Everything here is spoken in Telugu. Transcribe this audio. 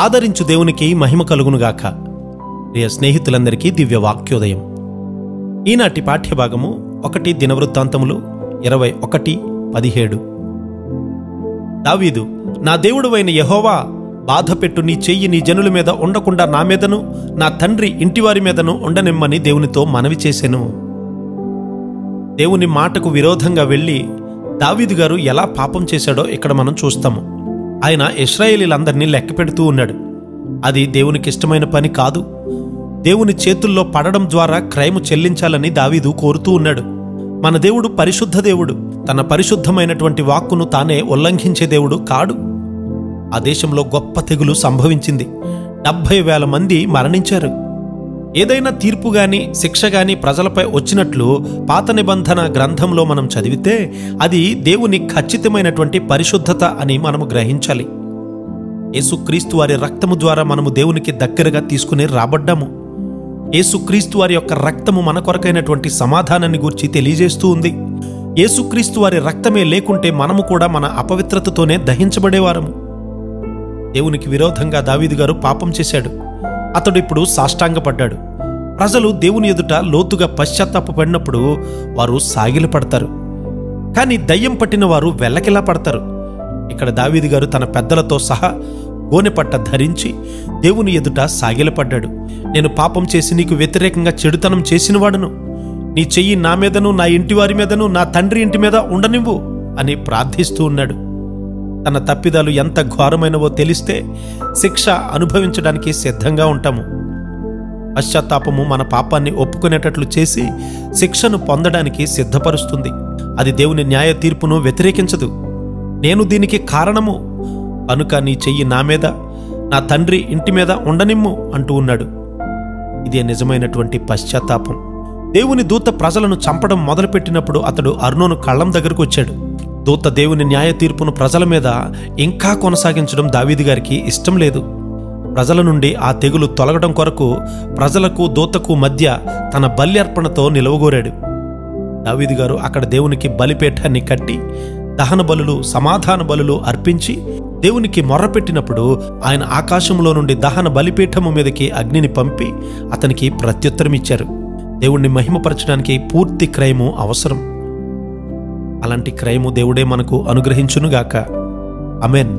ఆదరించు దేవునికి మహిమ కలుగునుగాక. ప్రియ స్నేహితులందరికీ దివ్య వాక్యోదయం. ఈనాటి పాఠ్యభాగము 1 దినవృత్తాంతములు 21:17. దావీదు, నా దేవుడవైన యెహోవా, బాధపెట్టు నీ చెయ్యి నీ జనుల మీద ఉండకుండా నా మీదను నా తండ్రి ఇంటివారి మీదను ఉండనిమ్మని దేవునితో మనవి చేసెను. దేవుని మాటకు విరోధంగా వెళ్ళి దావీదు గారు ఎలా పాపం చేశాడో ఇక్కడ మనం చూస్తాము. ఆయన ఇశ్రాయేలీలందరినీ లెక్క పెడుతూ ఉన్నాడు. అది దేవునికి ఇష్టమైన పని కాదు. దేవుని చేతుల్లో పడడం ద్వారా క్రయము చెల్లించాలని దావీదు కోరుతూ ఉన్నాడు. మన దేవుడు పరిశుద్ధ దేవుడు. తన పరిశుద్ధమైనటువంటి వాక్కును తానే ఉల్లంఘించే దేవుడు కాడు. ఆ దేశంలో గొప్ప తెగులు సంభవించింది. 70,000 మంది మరణించారు. ఏదైనా తీర్పు గాని శిక్ష గాని ప్రజలపై వచ్చినట్లు పాత నిబంధన గ్రంథంలో మనం చదివితే అది దేవుని ఖచ్చితమైనటువంటి పరిశుద్ధత అని మనము గ్రహించాలి. యేసుక్రీస్తు వారి రక్తము ద్వారా మనము దేవునికి దగ్గరగా తీసుకుని రాబడ్డాము. యేసుక్రీస్తు వారి యొక్క రక్తము మన కొరకైనటువంటి సమాధానాన్ని గూర్చి తెలియజేస్తూ ఉంది. యేసుక్రీస్తు వారి రక్తమే లేకుంటే మనము కూడా మన అపవిత్రతతోనే దహించబడేవారము. దేవునికి విరోధంగా దావీదు గారు పాపం చేశాడు. అతడు ఇప్పుడు సాష్టాంగపడ్డాడు. ప్రజలు దేవుని ఎదుట లోతుగా పశ్చాత్తాపడినప్పుడు వారు సాగిలపడతారు. కానీ దయ్యం పట్టిన వారు వెల్లకిలా పడతారు. ఇక్కడ దావీదు గారు తన పెద్దలతో సహా గోనెపట్ట ధరించి దేవుని ఎదుట సాగిలపడ్డాడు. నేను పాపం చేసి నీకు వ్యతిరేకంగా చెడుతనం చేసినవాడును. నీ చెయ్యి నా మీదను నా ఇంటివారి మీదను నా తండ్రి ఇంటి మీద ఉండనివ్వు అని ప్రార్థిస్తూ ఉన్నాడు. తన తప్పిదాలు ఎంత ఘోరమైనవో తెలిస్తే శిక్ష అనుభవించడానికి సిద్ధంగా ఉంటాము. పశ్చాత్తాపము మన పాపాన్ని ఒప్పుకునేటట్లు చేసి శిక్షను పొందడానికి సిద్ధపరుస్తుంది. అది దేవుని న్యాయ తీర్పును వ్యతిరేకించదు. నేను దీనికి కారణము కనుక నీ చెయ్యి నా మీద నా తండ్రి ఇంటి మీద ఉండనిమ్ము అంటూ ఉన్నాడు. ఇదే నిజమైనటువంటి పశ్చాత్తాపం. దేవుని దూత ప్రజలను చంపడం మొదలుపెట్టినప్పుడు అతడు అర్నోను కళ్ళం దగ్గరకు వచ్చాడు. దూత దేవుని న్యాయ తీర్పును ప్రజల మీద ఇంకా కొనసాగించడం దావీదు గారికి ఇష్టం లేదు. ప్రజల నుండి ఆ తెగులు తొలగడం కొరకు ప్రజలకు దూతకు మధ్య తన బలి అర్పణతో నిలవగోరాడు. దావీదు గారు అక్కడ దేవునికి బలిపీఠాన్ని కట్టి దహన బలులు సమాధాన బలులు అర్పించి దేవునికి మొర్రపెట్టినప్పుడు ఆయన ఆకాశంలో నుండి దహన బలిపీఠము మీదకి అగ్నిని పంపి అతనికి ప్రత్యుత్తరమిచ్చారు. దేవుణ్ణి మహిమపరచడానికి పూర్తి క్రయము అవసరం. అలాంటి క్రయము దేవుడే మనకు అనుగ్రహించునుగాక. ఆమేన్.